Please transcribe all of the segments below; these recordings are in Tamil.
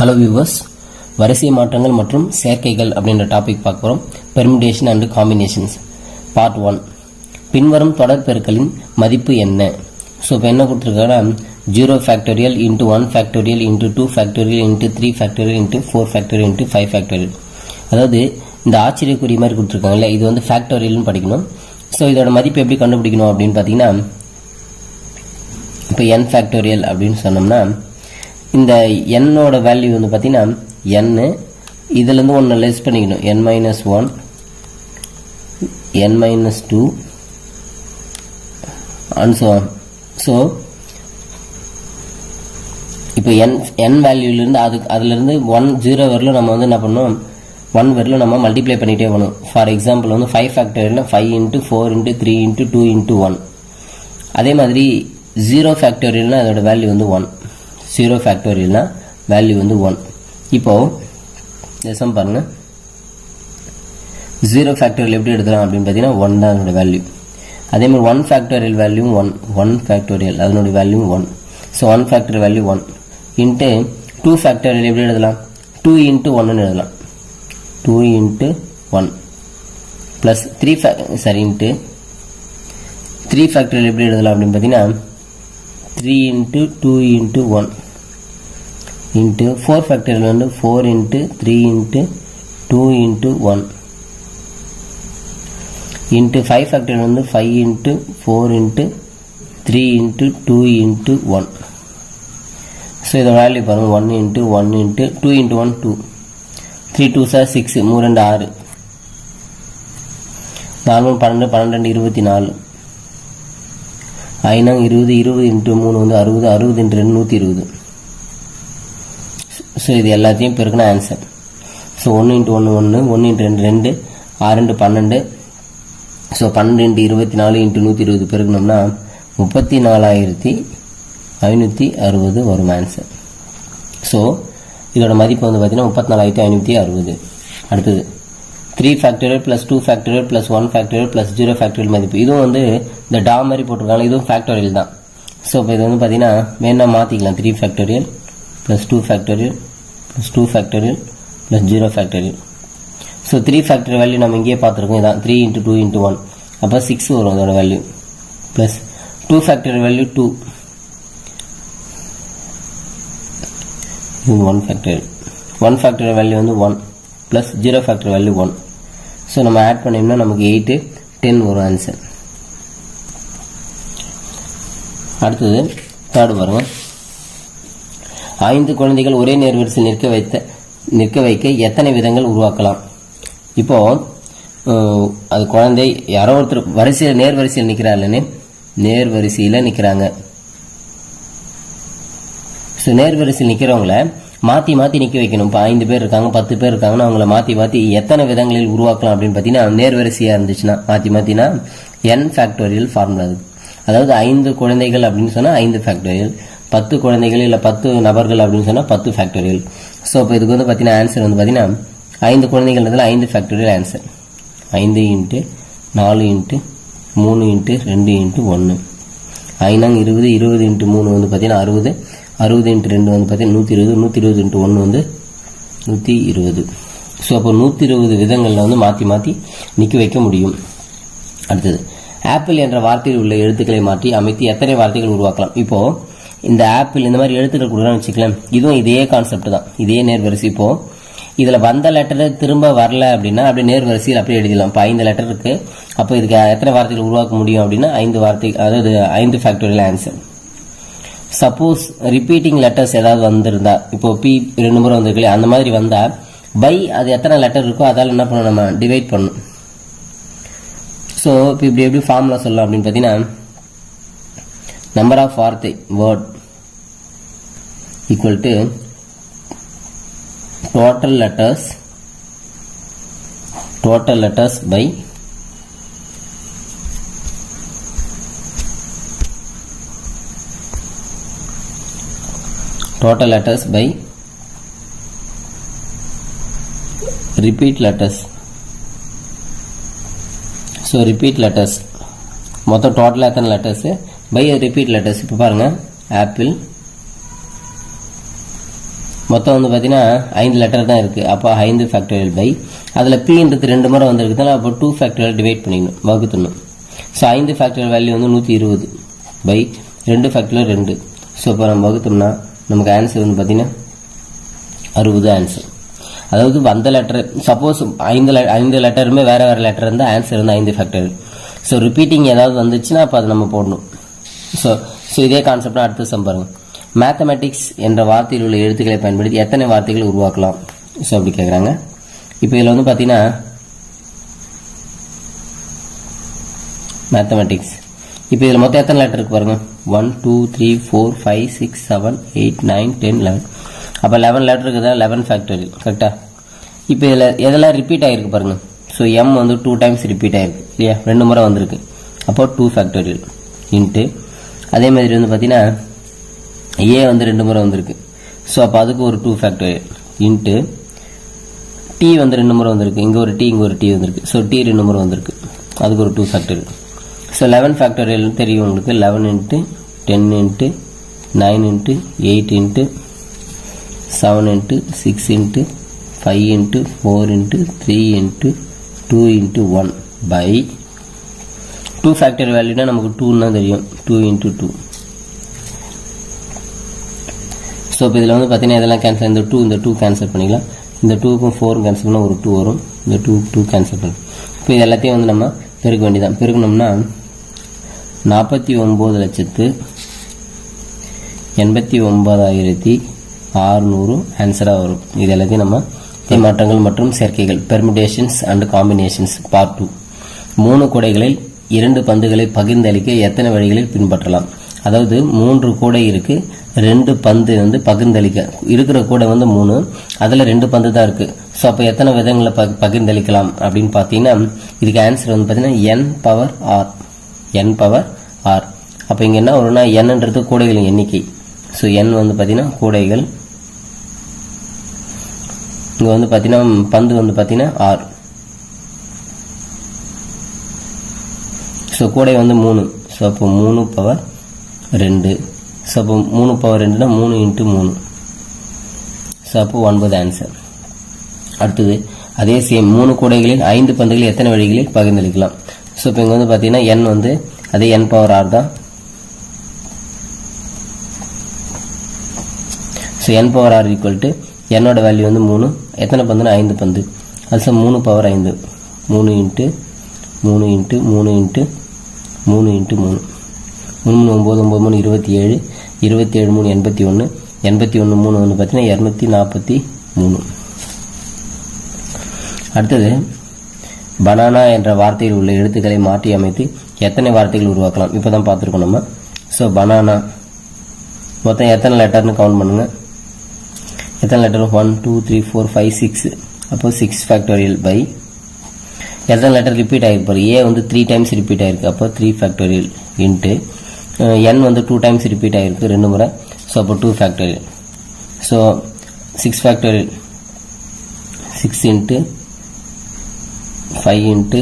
ஹலோ வியூவர்ஸ், வரிசை மாற்றங்கள் மற்றும் சேர்க்கைகள் அப்படின்ற டாபிக் பார்க்க போகிறோம். Permutation and combinations part 1. பின்வரும் தொடர் பெருக்கலின் மதிப்பு என்ன? ஸோ இப்போ என்ன கொடுத்துருக்காங்கன்னா 0 factorial into 1 factorial into 2 factorial into 3 factorial into 4 factorial into 5 factorial. அதாவது இந்த ஆச்சரியக்குரிய மாதிரி கொடுத்துருக்காங்கல்ல, இது வந்து ஃபேக்டோரியல்னு படிக்கணும். ஸோ இதோட மதிப்பு எப்படி கண்டுபிடிக்கணும் அப்படின்னு பார்த்தீங்கன்னா, இப்போ n ஃபேக்டோரியல் அப்படின்னு சொன்னோம்னா இந்த என்னோட வேல்யூ வந்து பார்த்தீங்கன்னா n இதுலேருந்து ஒன்று லெஸ் பண்ணிக்கணும், n-1 n-2 and so on. So இப்போ n வேல்யூலேருந்து அதுலேருந்து 0 வரலும் நம்ம வந்து என்ன பண்ணணும், 1 வரலும் நம்ம மல்டிப்ளை பண்ணிகிட்டே போகணும். ஃபார் எக்ஸாம்பிள் வந்து 5 ஃபேக்டோரியல்னா 5 இன்ட்டு 4 இன்ட்டு 3 இன்ட்டு 2 இன்ட்டு 1. அதே மாதிரி 0 ஃபேக்டோரியல்னா அதோட வேல்யூ வந்து 1. 0 ஃபேக்டோரியல்னா வேல்யூ வந்து 1. இப்போது சம் பாருங்கள், 0 ஃபேக்டோரியல் எப்படி எடுக்கலாம் அப்படின்னு பார்த்தீங்கன்னா 1 தான் அதோட வேல்யூ. அதே மாதிரி 1 ஃபேக்டோரியல் வேல்யூ 1 ஃபேக்டோரியல் அதனுடைய value 1. So 1 factorial value 1 into 2 factorial எப்படி எழுதலாம், 2 இன்ட்டு 1ன்னு எழுதலாம். 2 இன்ட்டு 1 ப்ளஸ் 3 இன்ட்டு 3 ஃபேக்டோரியல் எப்படி எழுதலாம் அப்படின்னு பார்த்தீங்கன்னா 3 into 2 into 1 into 4 factorial வந்து 4 into 3 into 2 into 1 into 5 factorial வந்து 5 into 4 into 3 into 2 into 1. So இதை வேல்யூ பாருங்கள், 1 into 1 into 2 into 1 2 3 2 sir 6 3 2 6 4 12 12 24 ஐநாங்க 20 20 into 3 வந்து 60 60 இன்ட்டு 2 120. ஸோ இது எல்லாத்தையும் பெருக்கின answer. So 1 into 1 1 1 into 2 2 6 into 12. So 12 into 24 into 120 பெருக்கணும்னா 34,560 வரும் ஆன்சர். ஸோ இதோட மதிப்பு வந்து பார்த்தீங்கன்னா 34,560. அடுத்தது 3 factorial plus 2 factorial plus 1 factorial plus 0 factorial மதிப்பு. இதுவும் வந்து இந்த டா மாதிரி போட்டிருக்காங்க, இதுவும் ஃபேக்டோரியல் தான். ஸோ இப்போ இது வந்து பார்த்தீங்கன்னா வேணா மாற்றிக்கலாம், 3 factorial plus 2 factorial plus 2 factorial plus 0 factorial. So 3 factorial value நம்ம இங்கேயே பார்த்துருக்கோம், இதான் 3 இன்ட்டு 2 இன்ட்டு 1 அப்போ 6 வரும் அதோட value. Plus 2 factorial value 2 1 factorial 1 factorial value வந்து 1 ப்ளஸ் 0 ஃபேக்டோரியல் வேல்யூ 1. ஸோ நம்ம ஆட் பண்ணிங்கன்னா நமக்கு 8 10 வரும் ஆன்சர். அடுத்தது தேர்டு பாருங்க, 5 குழந்தைகள் ஒரே நேர்வரிசையில் நிற்க வைக்க எத்தனை விதங்கள் உருவாக்கலாம்? இப்போ அது குழந்தை யாரோ ஒருத்தர் வரிசையில் நேர்வரிசையில் நிற்கிறாங்கன்னு நேர்வரிசையில் நிற்கிறாங்க. ஸோ நேர்வரிசையில் நிற்கிறவங்கள மாற்றி மாற்றி நிற்க வைக்கணும். இப்போ 5 பேர் இருக்காங்க 10 பேர் இருக்காங்கன்னா அவங்கள மாற்றி மாற்றி எத்தனை விதங்களில் உருவாக்கலாம் அப்படின்னு பார்த்தீங்கன்னா, நேர்வரிசையாக இருந்துச்சுன்னா மாற்றி மாற்றினா n ஃபேக்டோரியல் ஃபார்முலா அது. அதாவது 5 குழந்தைகள் அப்படின்னு சொன்னால் 5 ஃபேக்டோரியல், 10 குழந்தைகள் இல்லை 10 நபர்கள் அப்படின்னு சொன்னால் 10 ஃபேக்டோரியல். ஸோ இப்போ இதுக்கு வந்து பார்த்தீங்கன்னா ஆன்சர் வந்து பார்த்தீங்கன்னா 5 குழந்தைகள்ன்றதுல 5 factorial answer. 5 into 4 into 3 into 2 into 1 ஐநாங்க 20 20 into 3 வந்து பார்த்தீங்கன்னா 60 60 இன்ட்டு 2 வந்து பார்த்தீங்கன்னா 120 120 இன்ட்டு 1 வந்து 120. ஸோ அப்போ 120 விதங்களில் வந்து மாற்றி மாற்றி நிற்க வைக்க முடியும். அடுத்தது ஆப்பிள் என்ற வார்த்தையில் உள்ள எழுத்துக்களை மாற்றி அமைத்து எத்தனை வார்த்தைகள் உருவாக்கலாம்? இப்போது இந்த ஆப்பிள் இந்த மாதிரி எழுத்துக்கள் கொடுக்குறான்னு வச்சுக்கலாம், இதுவும் இதே கான்செப்ட் தான், இதே நேர்வரிசை. இப்போது இதில் வந்த லெட்டரு திரும்ப வரல அப்படின்னா அப்படியே நேர்வரிசையில் அப்படியே எழுதிடலாம். இப்போ 5 லெட்டர் இருக்குது, அப்போ இதுக்கு எத்தனை வார்த்தைகள் உருவாக்க முடியும் அப்படின்னா 5 வார்த்தை, அதாவது 5 factorial answer. Suppose repeating letters ஏதாவது வந்திருந்தா, இப்போ பி 2 முறை வந்திருக்கு இல்லையா, அந்த மாதிரி வந்தால் பை அது எத்தனை லெட்டர் இருக்கோ அதால் என்ன பண்ணணும், நம்ம டிவைட் பண்ணணும். ஸோ இப்போ இப்படி எப்படி ஃபார்முலா சொல்லலாம் அப்படின்னு பார்த்தீங்கன்னா, நம்பர் ஆஃப் வார்த்தை word equal to total letters by total letters by repeat letters. So repeat letters மொத்தம் டோட்டல் எத்தனை லெட்டர்ஸ் பை ரிப்பீட் லெட்டர்ஸ். இப்போ பாருங்கள், ஆப்பிள் மொத்தம் வந்து பார்த்தீங்கன்னா 5 லெட்டர் தான் இருக்குது. அப்போ 5 ஃபேக்டோரியல் பை அதில் பீன்றது 2 முறை வந்துருக்குதுனால அப்போ 2 ஃபேக்டோரியல் டிவைட் பண்ணிக்கணும், வகுத்துணும். ஸோ 5 ஃபேக்டோரியல் வேல்யூ வந்து 120 பை 2 ஃபேக்டோரியல் 2. ஸோ இப்போ நம்ம வகுத்தோம்னா நமக்கு ஆன்சர் வந்து பார்த்தீங்கன்னா 60 ஆன்சர். அதாவது அந்த லெட்டர் சப்போஸ் 5 லெட்டருமே வேறு வேறு லெட்டர் இருந்தால் ஆன்சர் வந்து 5 ஃபேக்டோரியல். ஸோ ரிப்பீட்டிங் ஏதாவது வந்துச்சுன்னா அப்போ அதை நம்ம போடணும். ஸோ இதே கான்செப்ட் அடுத்து சம் பாருங்கள். மேத்தமெட்டிக்ஸ் என்ற வார்த்தையில் உள்ள எழுத்துக்களை பயன்படுத்தி எத்தனை வார்த்தைகள் உருவாக்கலாம்? ஸோ அப்படி கேட்குறாங்க. இப்போ இதில் வந்து பார்த்தீங்கன்னா மேத்தமெட்டிக்ஸ் இப்போ இதில் மொத்தம் எத்தனை லெட்டர் இருக்கு பாருங்கள். 1 2 3 4 5 6 7 8 9 10 11. அப்போ 11 லெட்டர் இருக்குதா, 11 ஃபேக்டோரியல் கரெக்டாக. இப்போ இதில் எதெல்லாம் ரிப்பீட் ஆகிருக்கு பாருங்கள். ஸோ எம் வந்து 2 டைம்ஸ் ரிப்பீட் ஆகிருக்கு இல்லையா, 2 முறை வந்திருக்கு. அப்போ 2 ஃபேக்டோரியல் இன்ட்டு அதே மாதிரி வந்து பார்த்தீங்கன்னா ஏ வந்து 2 முறை வந்திருக்கு. ஸோ அப்போ அதுக்கு ஒரு 2 ஃபேக்டோரியல் இன்ட்டு டி வந்து 2 முறை வந்திருக்கு. இங்கே ஒரு டி இங்கே ஒரு டி வந்திருக்கு. ஸோ டி 2 முறை வந்திருக்கு, அதுக்கு ஒரு 2 ஃபேக்டோரியல். ஸோ 11 ஃபேக்டோரியல் தெரியும் உங்களுக்கு. 11 into 10 into 9 into 8 into 7 into 6 into 5 into 4 into 3 into 2 into 1 by 2 factorial வேல்யூனா நமக்கு 2ன்னு தான் தெரியும். 2 இன்ட்டு 2. ஸோ இப்போ இதில் வந்து பார்த்தீங்கன்னா இதெல்லாம் கேன்சல், இந்த 2 கேன்சல் பண்ணிக்கலாம். இந்த 2க்கும் 4 கேன்சல் பண்ணால் ஒரு 2 வரும். இந்த 2 கேன்சல் பண்ணலாம். இப்போ இது எல்லாத்தையும் வந்து நம்ம பெருக்க வேண்டியதான். பெருக்கணும்னா 49,89,600 ஆன்சராக வரும். இது எல்லாத்தையும் நம்ம மாற்றங்கள் மற்றும் சேர்க்கைகள் பெர்முடேஷன்ஸ் அண்ட் காம்பினேஷன்ஸ் பார்ட் 2. 3 கூடைகளில் 2 பந்துகளை பகிர்ந்தளிக்க எத்தனை வழிகளில் பின்பற்றலாம்? அதாவது 3 கூடை இருக்கு, 2 பந்து வந்து பகிர்ந்தளிக்க இருக்கிற கூடை வந்து 3, அதில் 2 பந்து தான் இருக்கு. ஸோ அப்போ எத்தனை விதங்களை பகிர்ந்தளிக்கலாம் அப்படின்னு பார்த்தீங்கன்னா இதுக்கு ஆன்சர் வந்து பார்த்தீங்கன்னா n பவர் r. அப்போ இங்கே என்ன வரும்னா என்னன்றது கூடைகளின் எண்ணிக்கை. ஸோ n வந்து பார்த்தீங்கன்னா கூடைகள், இங்கே வந்து பார்த்தீங்கன்னா பந்து வந்து பார்த்தீங்கன்னா r. ஸோ கூடை வந்து 3. ஸோ அப்போ 3 பவர் 2. ஸோ அப்போ 3 பவர் 2னா 3 இன்ட்டு 3. ஸோ அப்போ 9 ஆன்சர். அடுத்தது அதே சேம் 3 கூடைகளில் 5 பந்துகளில் எத்தனை வழிகளில் பகிர்ந்தளிக்கலாம்? ஸோ இப்போ இங்கே வந்து பார்த்தீங்கன்னா n வந்து அதே n பவர் r தான். So n power r equal to என்னோட வேல்யூ வந்து 3. எத்தனை பந்துனா 5 பந்து. அது 3 power 5. 3 into 3 into 3 into 3 into 3. 3 9 9 3 27. 27 3 81. 81 3 வந்து பார்த்தீங்கன்னா 243. அடுத்தது பனானா என்ற வார்த்தையில் உள்ள எழுத்துக்களை மாற்றி அமைத்து எத்தனை வார்த்தைகள் உருவாக்கலாம்? இப்போ தான் பார்த்துருக்கோம் நம்ம. ஸோ பனானா மொத்தம் எத்தனை லெட்டர்னு கவுண்ட் பண்ணுங்க. எத்தனை லெட்டர்? 1 2 3 4 5 6. அப்போ 6 ஃபேக்டோரியல் பை எத்தனை லெட்டர் ரிப்பீட் ஆகிருப்பாரு? ஏ வந்து 3 டைம்ஸ் ரிப்பீட் ஆகிருக்கு. அப்போ 3 ஃபேக்டோரியல் இன்ட்டு n வந்து 2 டைம்ஸ் ரிப்பீட் ஆகிருக்கு 2 முறை. ஸோ அப்போ 2 factorial. So 6 factorial 6 into 5 into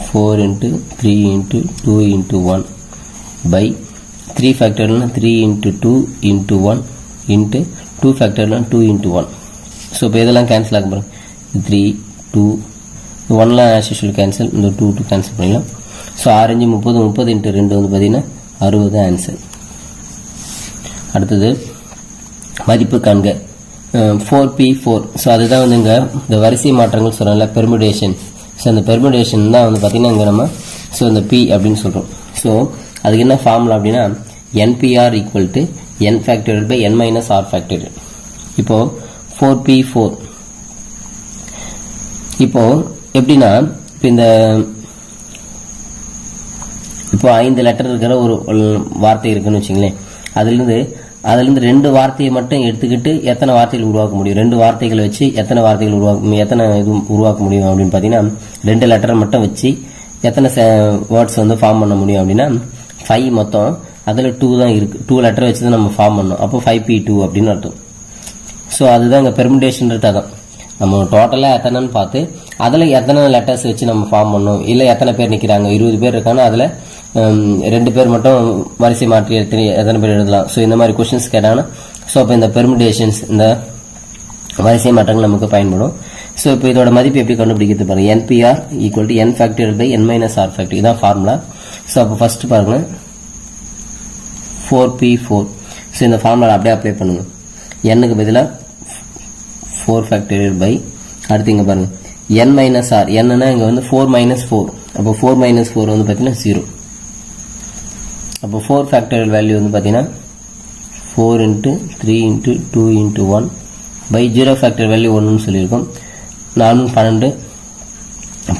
4 into 3 into 2 into 1 by 3 ஃபேக்டோரியல்னா 3 இன்ட்டு 2 இன்ட்டு 1 இன்ட்டு 2 ஃபேக்டோரியல்னா 2 இன்ட்டு 1. ஸோ இப்போ இதெல்லாம் கேன்சல் ஆக பாருங்க. 3 2 1லாம் ஆஸ் யூஷுவல் கேன்சல். இந்த 2 கேன்சல் பண்ணிடலாம். ஸோ 6 5 30. 30 இன்ட்டு 2 வந்து பார்த்தீங்கன்னா 60 ஆன்சர். அடுத்தது மதிப்பு காண்க. 4p4. ஸோ அதுதான் வந்து இங்கே இந்த வரிசை மாற்றங்கள் சொல்கிறோம்ல, பெர்முடேஷன். ஸோ அந்த பெர்முடேஷன் தான் வந்து பார்த்தீங்கன்னா இங்கே நம்ம ஸோ இந்த p அப்படின்னு சொல்கிறோம். ஸோ அதுக்கு என்ன ஃபார்முலா அப்படின்னா npr equal to n factorial by n minus r factorial. இப்போது 4p4 இப்போது எப்படின்னா இப்போ 5 லெட்டர் இருக்கிற ஒரு வார்த்தை இருக்குன்னு வச்சுங்களேன். அதுலேருந்து 2 வார்த்தையை மட்டும் எடுத்துக்கிட்டு எத்தனை வார்த்தைகள் உருவாக்க முடியும்? 2 வார்த்தைகளை வச்சு எத்தனை வார்த்தைகள் உருவாக்க முடியும் அப்படின்னு பார்த்தீங்கன்னா 2 லெட்டரை மட்டும் வச்சு எத்தனை வேர்ட்ஸ் வந்து ஃபார்ம் பண்ண முடியும் அப்படின்னா 5 மொத்தம். அதில் 2 தான் இருக்குது. 2 லெட்டர் வச்சு தான் நம்ம ஃபார்ம் பண்ணோம். அப்போ 5p2 அப்படின்னு அர்த்தம். ஸோ அதுதான் இங்கே பெர்முடேஷன்றது. அதான் நம்ம டோட்டலாக எத்தனைன்னு பார்த்து அதில் எத்தனை லெட்டர்ஸ் வச்சு நம்ம ஃபார்ம் பண்ணோம். இல்லை எத்தனை பேர் நிற்கிறாங்க, 20 பேர் இருக்காங்கன்னா அதில் 2 பேர் மட்டும் வரிசை மாற்றி எத்தனை பேர் எழுதலாம். ஸோ இந்த மாதிரி கொஸ்டின்ஸ் கேட்டாங்கன்னா ஸோ அப்போ இந்த பெர்முடேஷன்ஸ் இந்த வரிசை மாற்றங்கள் நமக்கு பயன்படும். ஸோ இப்போ இதோட மதிப்பு எப்படி கண்டுபிடிக்கிறது பாருங்க. NPR equal to n factorial by n minus r factory, இதான் ஃபார்முலா. ஸோ அப்போ ஃபர்ஸ்ட் பாருங்க 4P4. ஸோ இந்த ஃபார்முலா அப்படியே அப்ளை பண்ணுங்க. n-க்கு பதிலாக 4 ஃபேக்டரியல் பை, அடுத்து இங்கே பாருங்க n மைனஸ் ஆர், என்னன்னா இங்கே வந்து 4 மைனஸ் 4, அப்போ 4 மைனஸ் 4 வந்து பார்த்தீங்கன்னா 0. அப்போ 4 ஃபேக்டரியல் வேல்யூ வந்து பார்த்தீங்கன்னா 4 into 3 into 2 into 1 by 0 factorial value 1ன்னு சொல்லியிருக்கோம். 4 12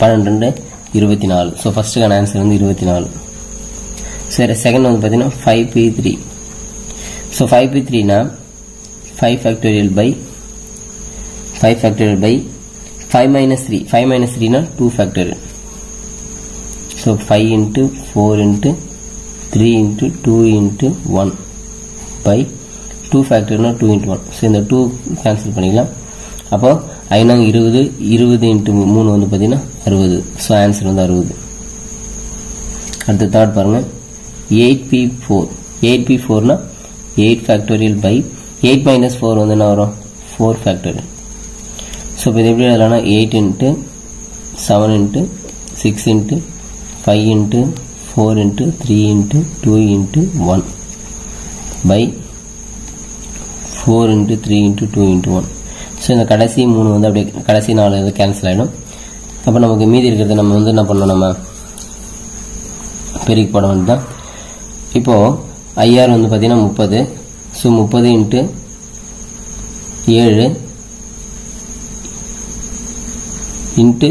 12 24. ஸோ ஃபர்ஸ்ட்டுக்கான ஆன்சர் வந்து 24. சரி, செகண்ட் வந்து பார்த்தீங்கன்னா 5P3. ஸோ 5P3னா 5 ஃபேக்டரியல் பை 5 minus 3. 5 minus 3னா 2 factorial. So 5 into 4 into 3 into 2 into 1 by 2 ஃபேக்டர்னா 2 இன்ட்டு 1. ஸோ இந்த 2 கேன்சல் பண்ணிக்கலாம். அப்போ 5 20, 20 இன்ட்டு 3 வந்து பார்த்தீங்கன்னா 60. ஸோ ஆன்சர் வந்து 60. அடுத்து தேர்ட் பாருங்கள் 8P4. 8P4னா 8 ஃபேக்டோரியல் பை 8 minus 4 வந்து என்ன வரும் 4 ஃபேக்டோரியல். ஸோ இப்போ இது எப்படி எழுதலாம்னா 8 into 7 into 6 into 5 into 4 into 3 into 2 into 1 by 4 into 3 into 2 into 1. So இந்த கடைசி 3 வந்து அப்படியே கடைசி 4 இது கேன்சல் ஆகிடும். அப்போ நமக்கு மீதி இருக்கிறத நம்ம வந்து என்ன பண்ணணும், நம்ம பெருக்கி போட வேண்டியதான். இப்போது IR வந்து பார்த்தீங்கன்னா 30. So 30 into 7 into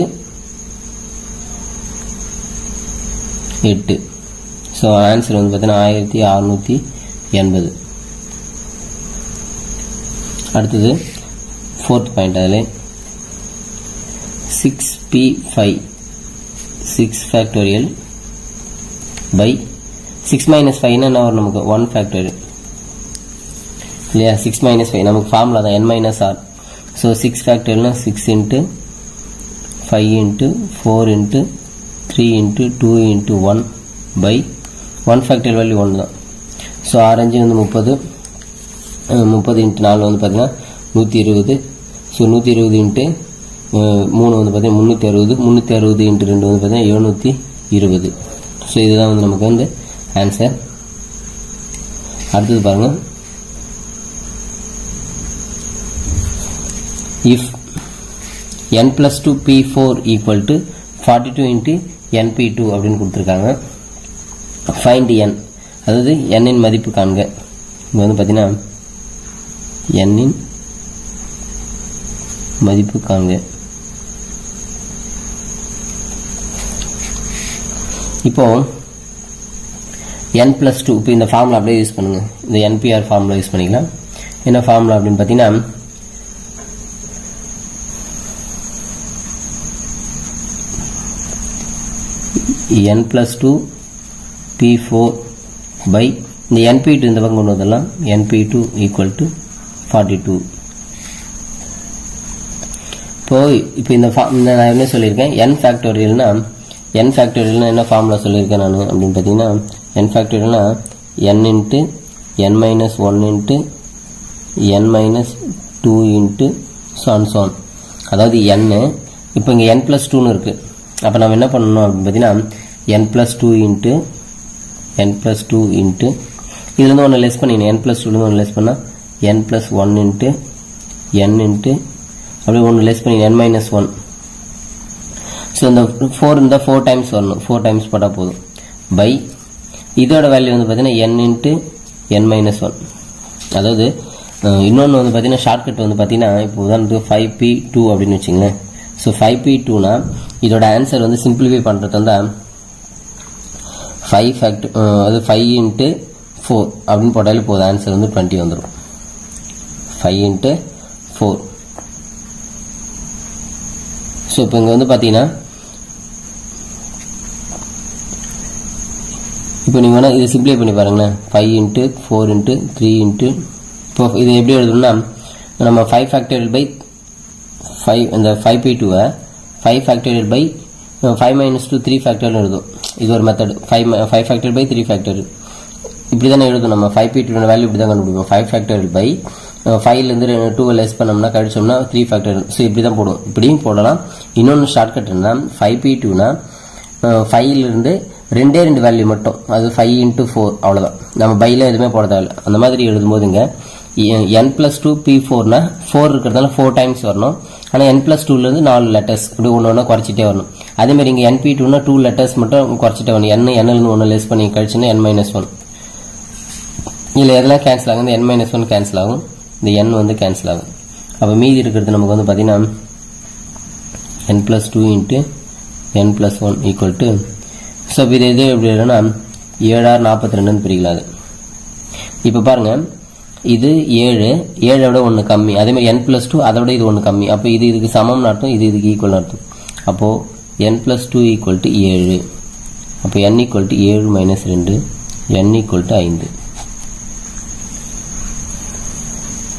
8. So answer வந்து பார்த்தீங்கன்னா 1680. அடுத்தது ஃபோர்த் பாயிண்ட், அதில் 6P5 6 ஃபேக்டோரியல் பை 6 மைனஸ் 5னா என்ன வரும் நமக்கு 1 ஃபேக்டோரியல் இல்லையா. 6 மைனஸ் 5 நமக்கு ஃபார்முலா தான் n மைனஸ் ஆர். ஸோ 6 ஃபேக்டோரியல்னா 6 into 5 into 4 into 3 into 2 into 1 by 1 factorial value 1 தான். ஸோ 6 வந்து 30, 30 இன்ட்டு 4 வந்து பார்த்தீங்கன்னா 120. ஸோ 120 இன்ட்டு 3 வந்து பார்த்தீங்கன்னா 360, 360 இன்ட்டு 2 வந்து பார்த்தீங்கன்னா 720. ஸோ இதுதான் வந்து நமக்கு வந்து ஆன்சர். அடுத்தது பாருங்கள், if n plus 2 P4 equal to 42 into NP2 அப்படின்னு கொடுத்துருக்காங்க. find n, அதாவது n இன் மதிப்பு காண்க. இங்கே வந்து பார்த்தீங்கன்னா n இன் மதிப்பு காண்க. இப்போ n plus 2, இப்போ இந்த ஃபார்முலா அப்படியே யூஸ் பண்ணுங்க. இந்த NPR ஃபார்முலா யூஸ் பண்ணிக்கலாம். என்ன ஃபார்முலா அப்படின்னு பார்த்தீங்கன்னா n plus 2 P4 by இந்த NP2 இந்த பக்கம் கொண்டு வந்துடலாம். NP2 equal to 42. இப்போ இந்த நான் என்ன சொல்லியிருக்கேன், n ஃபேக்டோரியல்னா என்ன ஃபார்முலா சொல்லியிருக்கேன் நான் அப்படின்னு பார்த்தீங்கன்னா n ஃபேக்டோரியல்னா n into n minus 1 into n minus 2 into சான். அதாவது n இப்போ இங்கே n plus 2ன்னு இருக்குது. அப்போ நம்ம என்ன பண்ணணும் அப்படின்னு பார்த்தீங்கன்னா n plus 2 இன்ட்டு இதுலேருந்து ஒன்று லெஸ் பண்ணிடணும். n plus 2லேருந்து ஒன்று லெஸ் பண்ணால் n plus 1 into n into அப்படியே ஒன்று லெஸ் பண்ணி n மைனஸ் 1. ஸோ இந்த 4 இருந்தால் 4 டைம்ஸ் வரணும், 4 டைம்ஸ் போட்டால் போதும். பை இதோட வேல்யூ வந்து பார்த்தீங்கன்னா n இன்ட்டு n மைனஸ் 1. அதாவது இன்னொன்று வந்து பார்த்தீங்கன்னா ஷார்ட்கட் வந்து பார்த்தீங்கன்னா இப்போ உதாரணத்துக்கு 5P2 அப்படின்னு வச்சுங்களேன். ஸோ 5P2னா இதோட ஆன்சர் வந்து சிம்பிளிஃபை பண்ணுறது வந்தால் 5 ஃபேக்டர், அது 5 இன்ட்டு 4 அப்படின்னு போட்டாலே போதும், ஆன்சர் வந்து 20 வந்துடும். 5 இன்ட்டு 4. ஸோ இப்போ இங்கே வந்து பார்த்தீங்கன்னா இப்போ நீங்கள் வேணால் இதை சிம்பிளை பண்ணி பாருங்களேன். 5 இன்ட்டு 4 இன்ட்டு 3 இன்ட்டு இப்போ இது எப்படி எழுதணும்னா நம்ம 5 ஃபேக்டரியல் பை 5 இந்த 5P2-வை 5 ஃபேக்டரியல் பை 5 மைனஸ் 2 3 ஃபேக்டரியல் எழுதும். இது ஒரு மெத்தட். 5 ஃபேக்டரியல் பை 3 ஃபேக்டரியல் இப்படி தானே எழுதும். நம்ம 5P2 வேல்யூ இப்படி தான் கண்டுபிடிப்போம். 5 ஃபேக்டரியல் பை 5லேருந்து 2 லெஸ் பண்ணோம்னா கழிச்சோம்னா 3 ஃபேக்டர். ஸோ இப்படி தான் போடுவோம். இப்படியும் போடலாம். இன்னொன்று ஷார்ட்கட் என்ன, 5p2னா 5லேருந்து 2 வேல்யூ மட்டும், அது 5 × 4 அவ்வளோதான். நம்ம பையில் எதுவுமே போட தேவையில்லை. அந்த மாதிரி எழுதும்போதுங்க n+2 p4னா 4 இருக்கிறதால 4 டைம்ஸ் வரணும். ஆனால் n+2லேருந்து 4 லெட்டர்ஸ் இப்படி ஒன்று ஒன்றா குறைச்சிட்டே வரணும். அதேமாதிரி இங்கே np2னா 2 லெட்டர்ஸ் மட்டும் குறைச்சிட்டே வரணும். n-லேருந்து 1 லெஸ் பண்ணி கழிச்சுன்னா n-1. இதில் எதெல்லாம் கேன்சல் ஆகும், இந்த n-1 கேன்சல் ஆகும், இந்த n வந்து கேன்சல் ஆகும். அப்போ மீதி இருக்கிறது நமக்கு வந்து பார்த்தீங்கன்னா n+2 × n+1 equal to, so இது எது எப்படி இல்லைன்னா 7 42ன்னு பிரிக்கலாம். அது இப்போ பாருங்கள், இது 7 விட 1 கம்மி. அதேமாதிரி n+2 அதை விட இது 1 கம்மி. அப்போ இது இதுக்கு சமம்னு அர்த்தம், இது இதுக்கு ஈக்குவல் அர்த்தம். அப்போது n+2 = 7. அப்போ n = 7 - 2, n = 5.